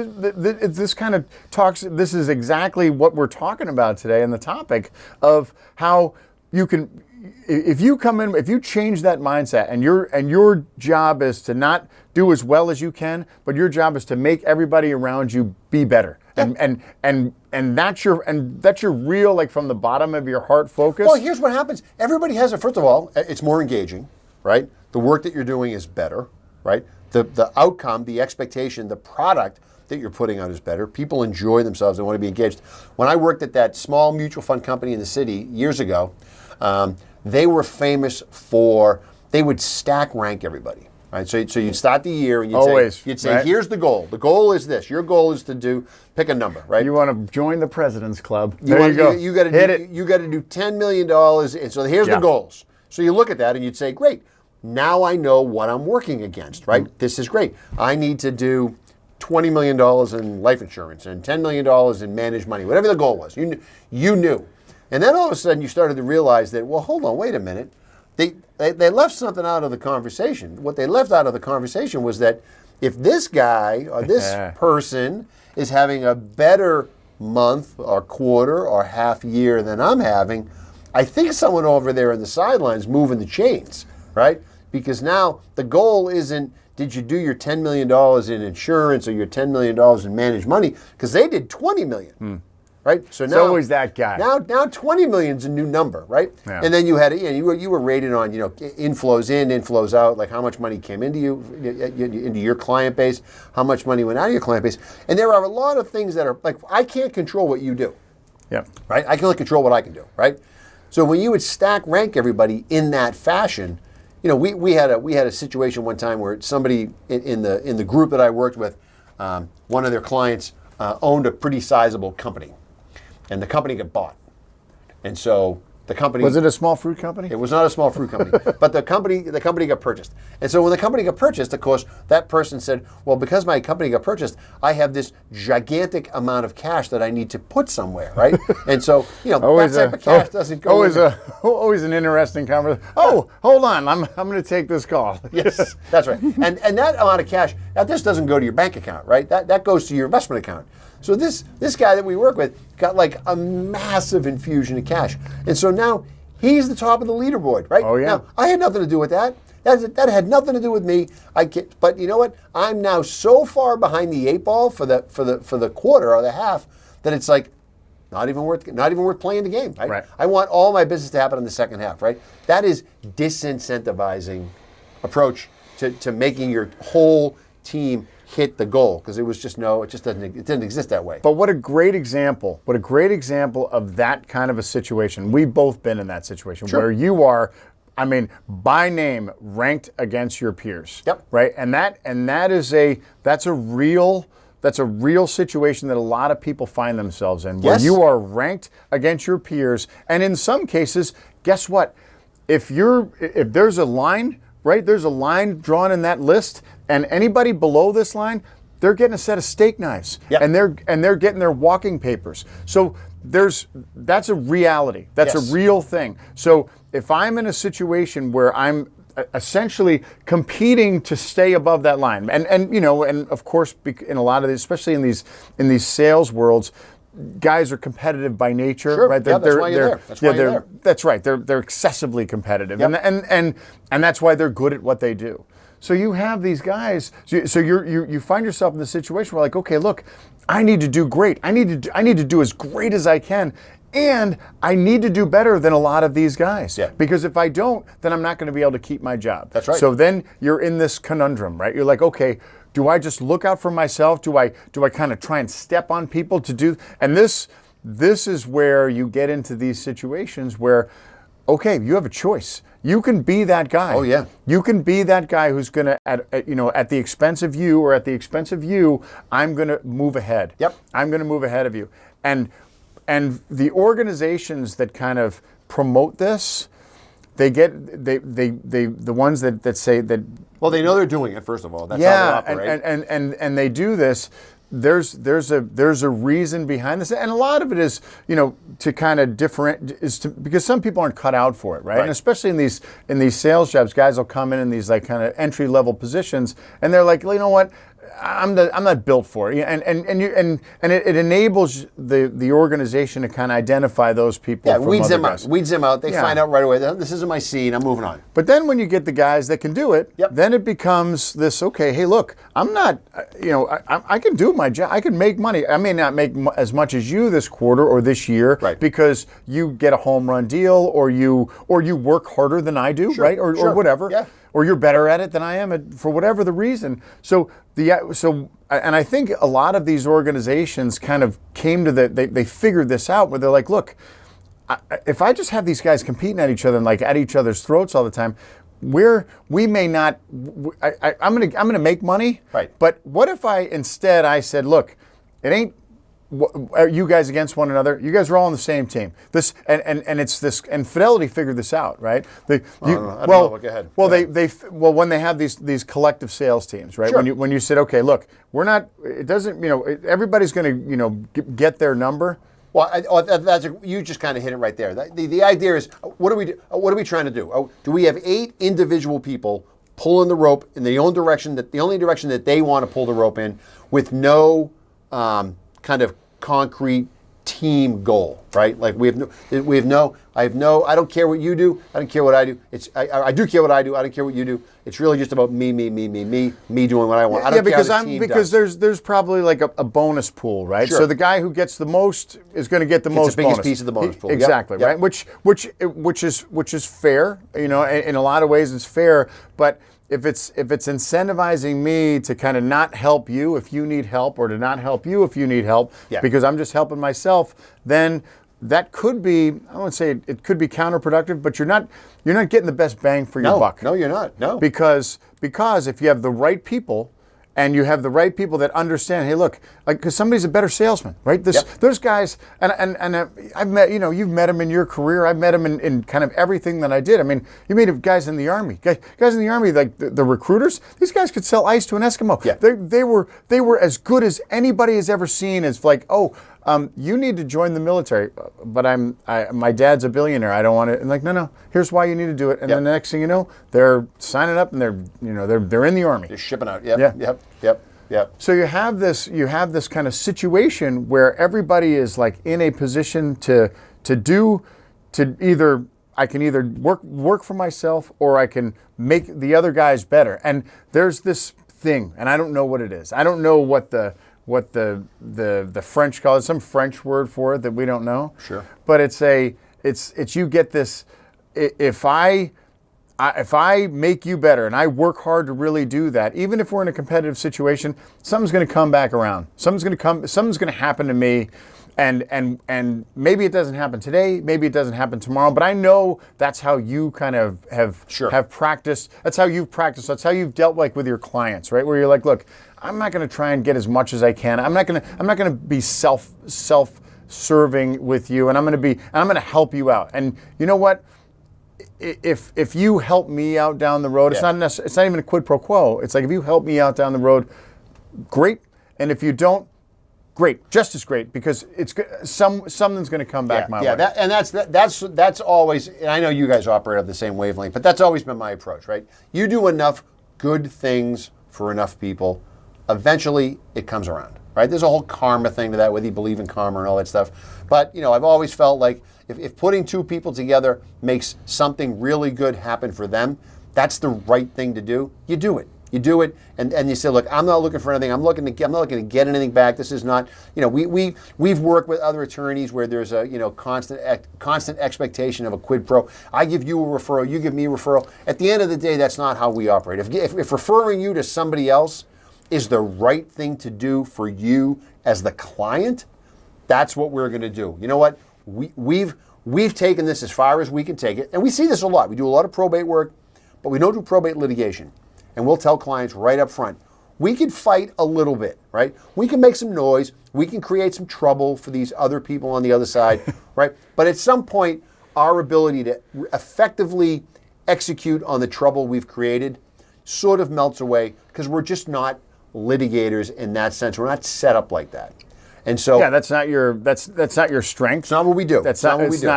this kind of talks. This is exactly what we're talking about today, and the topic of how you can. If you come in, if you change that mindset, and your job is to not do as well as you can, but your job is to make everybody around you be better, and that's your real, like, from the bottom of your heart focus. Well, here's what happens. Everybody has it. First of all, it's more engaging, right? The work that you're doing is better, right? The outcome, the expectation, the product that you're putting out is better. People enjoy themselves and want to be engaged. When I worked at that small mutual fund company in the city years ago. They were famous for, they would stack rank everybody, right? So you'd start the year and you'd say, here's the goal. The goal is this. Your goal is to pick a number, right? You want to join the President's Club. There you go. You got to do $10 million. And so here's the goals. So you look at that and you'd say, great. Now I know what I'm working against, right? Mm-hmm. This is great. I need to do $20 million in life insurance and $10 million in managed money, whatever the goal was. You knew. And then all of a sudden you started to realize that, well, hold on, wait a minute. They left something out of the conversation. What they left out of the conversation was that if this guy or this person is having a better month or quarter or half year than I'm having, I think someone over there in the sidelines moving the chains, right? Because now the goal isn't, did you do your $10 million in insurance or your $10 million in managed money? Because they did $20 million. Right, so now it's always that guy. Now 20 million is a new number, right? Yeah. And then you had, you were rated on, inflows in, inflows out, like how much money came into your client base, how much money went out of your client base, and there are a lot of things that are like, I can't control what you do. Yeah. Right. I can only control what I can do. Right. So when you would stack rank everybody in that fashion, we had a situation one time where somebody in the group that I worked with, one of their clients owned a pretty sizable company. And the company got bought. And so the company... Was it a small fruit company? It was not a small fruit company. But the company got purchased. And so when the company got purchased, of course, that person said, well, because my company got purchased, I have this gigantic amount of cash that I need to put somewhere, right? And so, that type of cash doesn't go always an interesting conversation. Oh, hold on. I'm going to take this call. Yes, that's right. And that amount of cash, that just doesn't go to your bank account, right? That goes to your investment account. So this guy that we work with got like a massive infusion of cash. And so now he's the top of the leaderboard, right? Oh, yeah. Now, I had nothing to do with that. That had nothing to do with me. But you know what? I'm now so far behind the 8 ball for the quarter or the half that it's like not even worth playing the game, right? I want all my business to happen in the second half, right? That is disincentivizing approach to making your whole team hit the goal, because it didn't exist that way. But what a great example of that kind of a situation. We've both been in that situation where you are, by name ranked against your peers. Yep. Right? And that's a real situation that a lot of people find themselves in, where you are ranked against your peers. And in some cases, guess what? If there's a line, right? There's a line drawn in that list, and anybody below this line, they're getting a set of steak knives, and they're getting their walking papers. So that's a reality. That's a real thing. So if I'm in a situation where I'm essentially competing to stay above that line. And of course, in a lot of these, especially in these sales worlds, guys are competitive by nature, Sure. right? That's why you're there. That's why you're there. That's right. They're excessively competitive, Yep. and that's why they're good at what they do. So you have these guys. So you find yourself in the situation where, like, okay, look, I need to do great. I need to do as great as I can. And I need to do better than a lot of these guys. Yeah. Because if I don't, then I'm not going to be able to keep my job. That's right. So then you're in this conundrum, right? You're like, okay, do I just look out for myself? Do I kind of try and step on people to do? And this is where you get into these situations where, okay, you have a choice. You can be that guy. Oh, yeah. You can be that guy who's going to, at the expense of you or at the expense of you, I'm going to move ahead. Yep. I'm going to move ahead of you. And the organizations that kind of promote this, the ones that say that. Well, they know they're doing it. First of all, that's yeah, how they operate. and they do this. There's a reason behind this, and a lot of it is to kind of because some people aren't cut out for it, right? Right. And especially in these sales jobs, guys will come in these like kind of entry level positions, and they're like, well, you know what? I'm not built for it, and it enables the organization to kind of identify those people. Yeah, from weeds other them guys. out. Weeds them out. They Yeah. find out right away. This isn't my seed. I'm moving on. But then when you get the guys that can do it, Yep. then it becomes this, okay, hey, look, I'm not, I can do my job. I can make money. I may not make as much as you this quarter or this year Right. because you get a home run deal or you work harder than I do, Sure, right? Or sure. whatever. Yeah. Or you're better at it than I am for whatever the reason. And I think a lot of these organizations kind of came to they figured this out where they're like, look, if I just have these guys competing at each other and like at each other's throats all the time, we may not. I'm gonna make money. Right. But what if I said, look, it ain't. Are you guys against one another? You guys are all on the same team. This and it's this, and Fidelity figured this out, right? I don't know. Go ahead. Well, Go when they have these collective sales teams, right? Sure. When you said, okay, look, we're not. It doesn't. Everybody's going to get their number. Well, you just kind of hit it right there. The idea is, what are we trying to do? Do we have 8 individual people pulling the rope in the only direction that they want to pull the rope in, with no kind of concrete team goal, right? Like I don't care what you do. I don't care what I do. I do care what I do. I don't care what you do. It's really just about me doing what I want. I don't care how the team does. there's probably like a bonus pool, right? Sure. So the guy who gets the most is going to get the most the biggest bonus. piece of the bonus pool. Yep, Exactly, yep. right? Which is fair. In a lot of ways it's fair, but if it's incentivizing me to kind of not help you if you need help, or to not help you if you need help, Yeah. because I'm just helping myself, then that could be, I won't say it could be counterproductive, but you're not getting the best bang for your buck. No, you're not. No. Because if you have the right people, and you have the right people that understand, hey, look, like, because somebody's a better salesman, right? There's guys, and I've met, you've met them in your career. I've met them in kind of everything that I did. I mean, you meet guys in the Army. Guys in the Army, like the recruiters, these guys could sell ice to an Eskimo. Yeah. They were as good as anybody has ever seen. As like, you need to join the military, but my dad's a billionaire. I don't want to. And like, no. Here's why you need to do it. And then the next thing you know, they're signing up and they're in the Army. They're shipping out. Yeah. Yep. So you have this kind of situation where everybody is like in a position to either I can either work for myself, or I can make the other guys better. And there's this thing, and I don't know what it is. I don't know what the French call it, some French word for it that we don't know. Sure. But it's you get this, if I make you better and I work hard to really do that, even if we're in a competitive situation, something's going to come back around. Something's going to happen to me, and maybe it doesn't happen today, maybe it doesn't happen tomorrow, but I know that's how you kind of have practiced. That's how you've practiced. That's how you've dealt with your clients, right? Where you're like, look, I'm not going to try and get as much as I can. I'm not going to be self-serving with you, and I'm going to help you out. And you know what? If you help me out down the road, it's not even a quid pro quo. It's like, if you help me out down the road, great. And if you don't, great, just as great, because it's something's going to come back my way. That's always. And I know you guys operate at the same wavelength, but that's always been my approach, right? You do enough good things for enough people, eventually it comes around, right? There's a whole karma thing to that, whether you believe in karma and all that stuff. But I've always felt like if putting two people together makes something really good happen for them, that's the right thing to do. You do it. You do it, and you say, look, I'm not looking for anything. I'm not looking to get anything back. This is not, we've worked with other attorneys where there's a, constant expectation of a quid pro. I give you a referral, you give me a referral. At the end of the day, that's not how we operate. If referring you to somebody else is the right thing to do for you as the client, that's what we're going to do. You know what? We've taken this as far as we can take it, and we see this a lot. We do a lot of probate work, but we don't do probate litigation. And we'll tell clients right up front, we can fight a little bit, right? We can make some noise. We can create some trouble for these other people on the other side, right? But at some point, our ability to effectively execute on the trouble we've created sort of melts away because we're just not litigators in that sense. We're not set up like that. And so that's not your strength. It's not what we do. It's not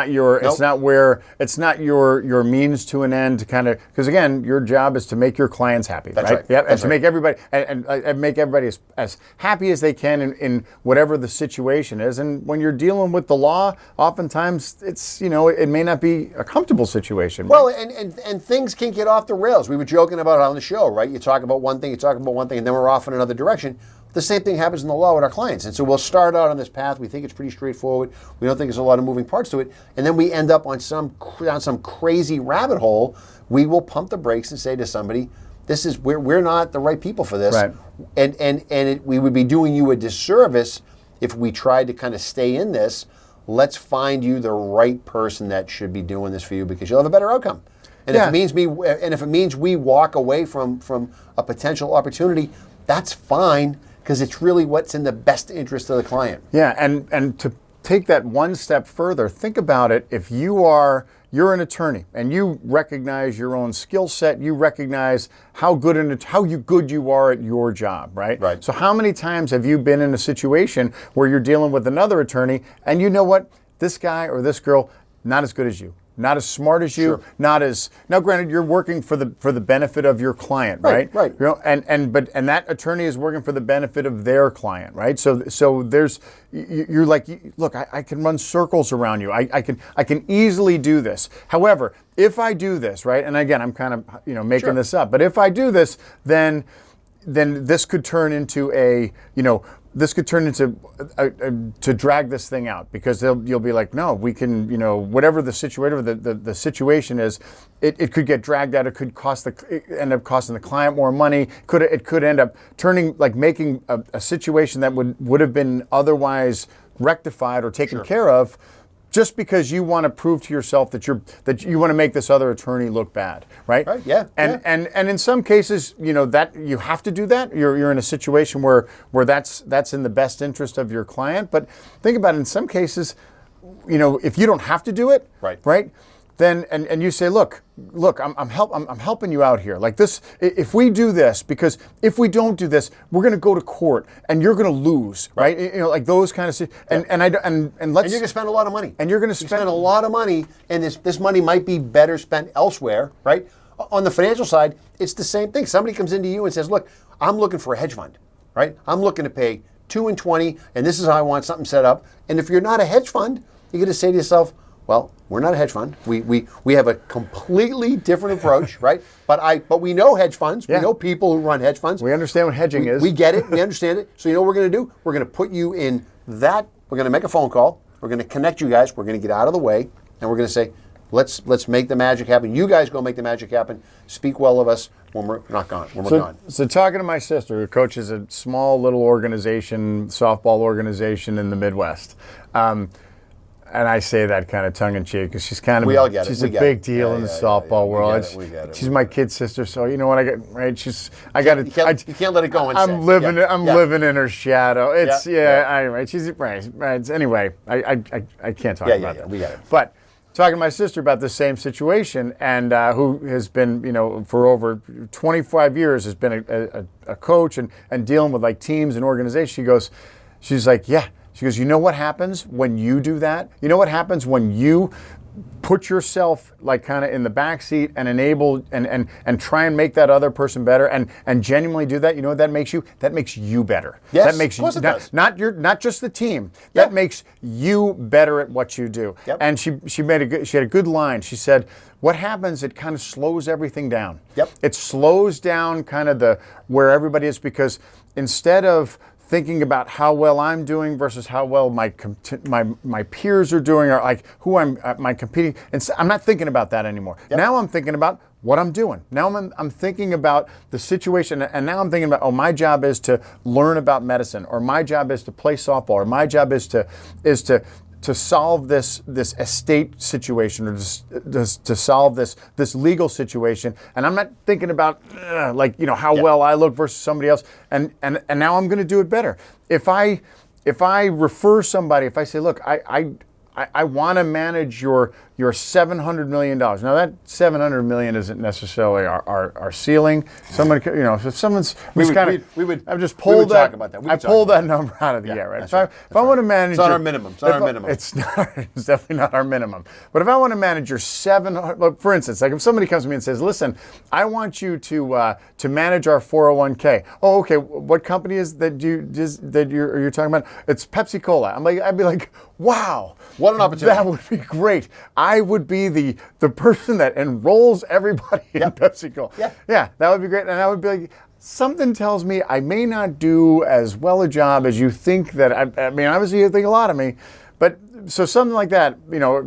your means to an end, kind of, because again, your job is to make your clients happy. That's right. Yep. That's and to make everybody and make everybody as happy as they can in whatever the situation is. And when you're dealing with the law, oftentimes it's it may not be a comfortable situation. Well, and things can get off the rails. We were joking about it on the show, right? You talk about one thing, and then we're off in another direction. The same thing happens in the law with our clients. And so we'll start out on this path. We think it's pretty straightforward. We don't think there's a lot of moving parts to it. And then we end up on some crazy rabbit hole. We will pump the brakes and say to somebody, we're not the right people for this. Right. We would be doing you a disservice if we tried to kind of stay in this. Let's find you the right person that should be doing this for you because you'll have a better outcome. And if it means we walk away from a potential opportunity, that's fine. Because it's really what's in the best interest of the client. Yeah, and to take that one step further, think about it. If you're an attorney and you recognize your own skill set, you recognize how good you are at your job, right? Right. So how many times have you been in a situation where you're dealing with another attorney and you know what? This guy or this girl, not as good as you. Not as smart as you, Sure. Now granted you're working for the benefit of your client, right? Right. And that attorney is working for the benefit of their client, right? So there's you're like, look, I can run circles around you. I can easily do this. However, if I do this, right? And again, I'm kind of making Sure. this up, but if I do this, then this could turn into to drag this thing out because you'll be like, no, we can, whatever the situation is, it could get dragged out. It could end up costing the client more money. It could end up making a situation that would have been otherwise rectified or taken Sure. care of. Just because you want to prove to yourself that you want to make this other attorney look bad, right? Right. Yeah. And in some cases, that you have to do that. You're in a situation where that's in the best interest of your client. But think about it. In some cases, if you don't have to do it, right? Then and you say, look, I'm helping you out here. Like this, if we do this, because if we don't do this, we're going to go to court and you're going to lose, right? Like those kind of and you're going to spend a lot of money. And you're going to spend a lot of money, and this money might be better spent elsewhere, right? On the financial side, it's the same thing. Somebody comes into you and says, look, I'm looking for a hedge fund, right? I'm looking to pay 2 and 20, and this is how I want something set up. And if you're not a hedge fund, you're going to say to yourself, well, we're not a hedge fund. We have a completely different approach, right? But we know hedge funds. Yeah. We know people who run hedge funds. We understand what hedging is. We get it. We understand it. So you know what we're going to do? We're going to put you in that. We're going to make a phone call. We're going to connect you guys. We're going to get out of the way, and we're going to say, let's make the magic happen. You guys go make the magic happen. Speak well of us when we're not gone. When we're gone. So talking to my sister, who coaches a small little organization, softball organization in the Midwest. And I say that kind of tongue in cheek because she's kind of she's a big deal in the softball world. We get it. She's my kid's sister, so you know what I get right. You can't let it go. I'm living in her shadow. It's Anyway, she's right. Anyway, I can't talk about that. We get it. But talking to my sister about the same situation, and who has been for over 25 years has been a coach and dealing with like teams and organizations. She's like, yeah. She goes, you know what happens when you do that? You know what happens when you put yourself like kind of in the back seat and enable and try and make that other person better and genuinely do that? You know what that makes you? That makes you better. Yes, that makes of course you it does. not just the team. Yep. That makes you better at what you do. Yep. And she had a good line. She said, what happens, it kind of slows everything down. Yep. It slows down kind of where everybody is, because instead of thinking about how well I'm doing versus how well my peers are doing, or like who am I competing, and I'm not thinking about that anymore. Yep. Now I'm thinking about what I'm doing. Now I'm thinking about the situation, and now I'm thinking about, oh, my job is to learn about medicine, or my job is to play softball, or my job is to solve this estate situation, or to solve this legal situation. And I'm not thinking about how well I look versus somebody else. And now I'm going to do it better. If I refer somebody, if I say, look, I want to manage your $700 million. Now that $700 million isn't necessarily our ceiling. Somebody, if someone's I've just pulled that. Talk about that. I pulled that number out of the air, right? If I want to manage, it's not our minimum. It's not our minimum. It's not. It's definitely not our minimum. But if I want to manage your 700, for instance, like if somebody comes to me and says, "Listen, I want you to manage our 401k." Oh, okay. What company is that you're talking about? It's Pepsi Cola. I'd be like, wow, what an opportunity! That would be great. I would be the person that enrolls everybody in Pepsi Cola. Yeah, that would be great. And I would be like, something tells me I may not do as well a job as you think that. I mean, obviously you think a lot of me, but so something like that,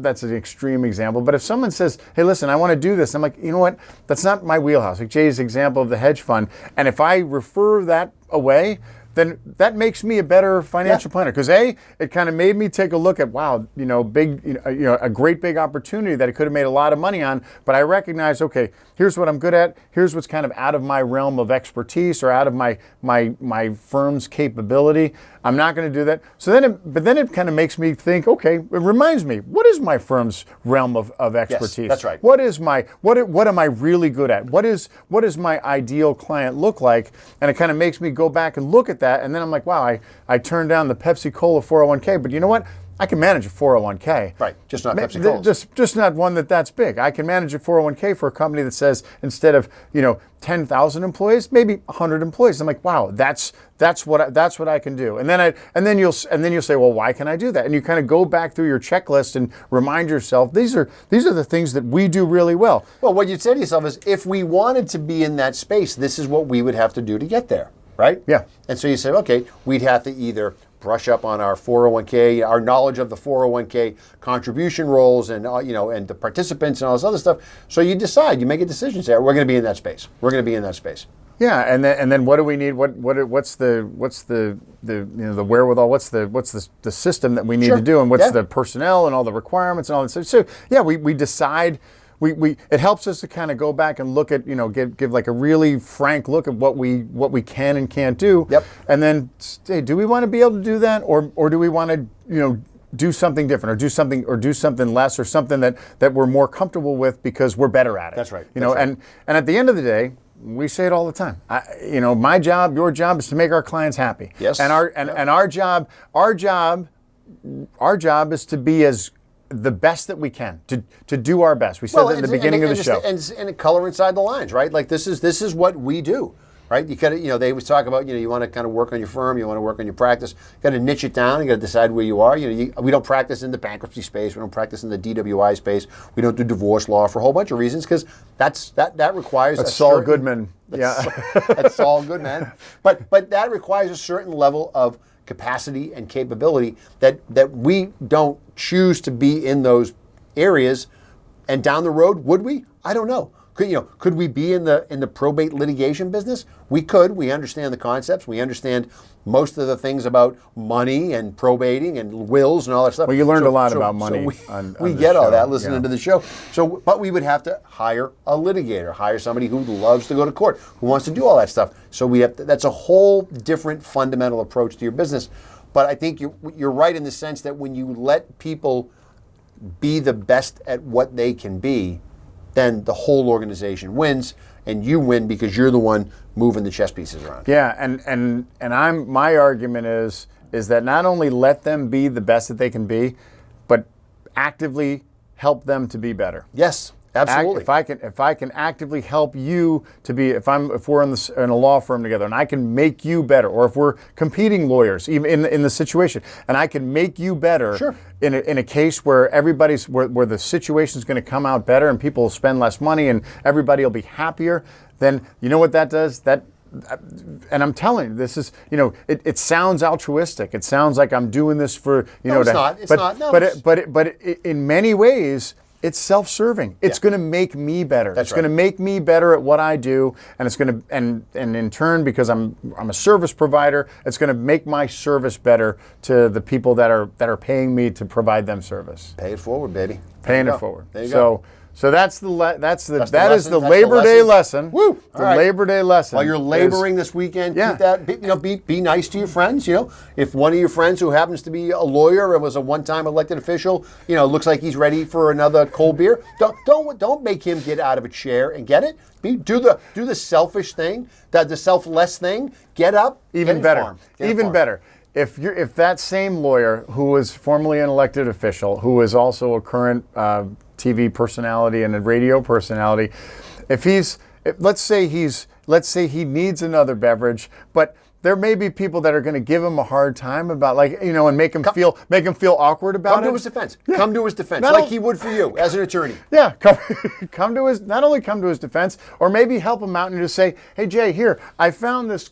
that's an extreme example. But if someone says, hey, listen, I want to do this, I'm like, you know what? That's not my wheelhouse. Like Jay's example of the hedge fund. And if I refer that away, then that makes me a better financial planner, because it kind of made me take a look at, wow, a great big opportunity that I could have made a lot of money on, but I recognize, okay, here's what I'm good at, here's what's kind of out of my realm of expertise or out of my firm's capability. I'm not going to do that. So then it kind of makes me think, okay, it reminds me, what is my firm's realm of expertise? Yes, that's right. What am I really good at? What does my ideal client look like? And it kind of makes me go back and look at that. And then I'm like, wow, I turned down the Pepsi Cola 401k, but you know what? I can manage a 401k. Right, just not Pepsi Cola. Just not one that's big. I can manage a 401k for a company that says, instead of 10,000 employees, maybe 100 employees. I'm like, wow, that's what I can do. And then you'll say, well, why can I do that? And you kind of go back through your checklist and remind yourself, these are the things that we do really well. Well, what you'd say to yourself is, if we wanted to be in that space, this is what we would have to do to get there, right? Yeah. And so you say, okay, we'd have to either brush up on our 401k, our knowledge of the 401k contribution roles, and and the participants and all this other stuff. So you decide, you make a decision, say, we're going to be in that space. We're going to be in that space. Yeah, and then what do we need? What's the wherewithal? What's the system that we need to do, and what's the personnel and all the requirements and all that. So yeah, we decide. It helps us to kind of go back and look at, give like a really frank look at what we can and can't do. Yep. And then, hey, do we want to be able to do that, or do we want to do something different, or do something less, or something that we're more comfortable with because we're better at it. That's right. And at the end of the day, we say it all the time. My job, your job is to make our clients happy. Yes. And our job is to be as the best that we can, to do our best. We said that in the beginning of the show. And color inside the lines, right? Like this is what we do, right? You got to, they always talk about, you want to kind of work on your firm, you want to work on your practice. You got to niche it down. You got to decide where you are. We don't practice in the bankruptcy space. We don't practice in the DWI space. We don't do divorce law for a whole bunch of reasons, because that requires. That's Saul Goodman. That's Saul Goodman. But that requires a certain level of capacity and capability that we don't choose to be in those areas. And down the road, would we? I don't know. Could we be in the probate litigation business? We could. We understand the concepts. We understand most of the things about money and probating and wills and all that stuff. Well, you learned a lot about money. We get all that listening to the show. But we would have to hire a litigator, hire somebody who loves to go to court, who wants to do all that stuff. So that's a whole different fundamental approach to your business. But I think you're right in the sense that when you let people be the best at what they can be, then the whole organization wins. and you win because you're the one moving the chess pieces around. Yeah, and my argument is that not only let them be the best that they can be, but actively help them to be better. Yes, absolutely. If I can actively help you to be, if we're in a law firm together and I can make you better, or if we're competing lawyers, even in the situation, and I can make you better. Sure. In a case where where the situation is going to come out better and people will spend less money and everybody will be happier, then you know what that does? And I'm telling you, this is, it sounds altruistic. It sounds like I'm doing this for, No, it's not. It's not. No, but in many ways, it's self-serving. It's going to make me better. That's it's going to make me better at what I do, and it's going to, and in turn, because I'm a service provider, it's going to make my service better to the people that are paying me to provide them service. Pay it forward, baby. Paying it forward. There you go. So that is the Labor Day lesson. Woo! The Labor Day lesson. While you're laboring this weekend, Yeah. keep that. Be nice to your friends. If one of your friends who happens to be a lawyer and was a one-time elected official, looks like he's ready for another cold beer, don't make him get out of a chair and get it. Do the selfish thing, the selfless thing. Get up. Even better. Even better. If that same lawyer who was formerly an elected official, who is also a current TV personality and a radio personality, let's say he needs another beverage, but there may be people that are going to give him a hard time about, and make him feel awkward about it. Come to his defense. Yeah. Come to his defense, Not like only- he would for you as an attorney. Yeah, not only come to his defense, or maybe help him out and just say, "Hey Jay, here, I found this.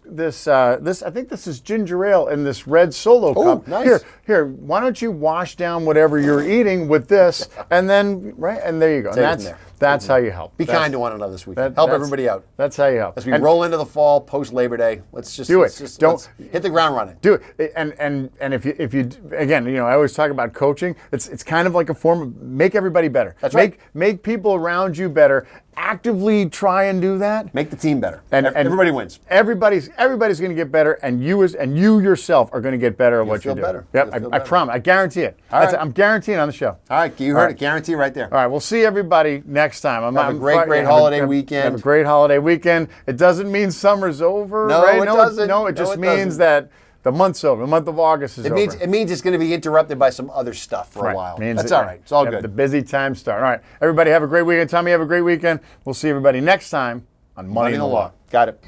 I think this is ginger ale in this red Solo cup. Nice. Here, why don't you wash down whatever you're eating with this, and then and there you go. Take it And from there. that's how you help. Be That's- kind to one another this weekend. that- Help that's- everybody out. That's how you help. As we roll into the fall post Labor Day, let's just Do it. let's hit the ground running. Do it, and if you again, I always talk about coaching. It's kind of like a form of make everybody better. That's right. Make people around you better. Actively try and do that. Make the team better. And everybody wins. Everybody's going to get better, and you yourself are going to get better at what you feel do. better. Yep, You'll feel I better. promise. I guarantee it. All right. I'm guaranteeing on the show. All right, you heard it. Guarantee right there. All right, we'll see everybody next time. Have a great holiday weekend. Have a great holiday weekend. It doesn't mean summer's over, No, right? it doesn't. No, it No, just it means doesn't. that the month's over. The month of August is over. It means it's going to be interrupted by some other stuff for a while. That's all right. It's all good. The busy time start. All right, everybody have a great weekend. Tommy, have a great weekend. We'll see everybody next time on Money in the Law. Got it.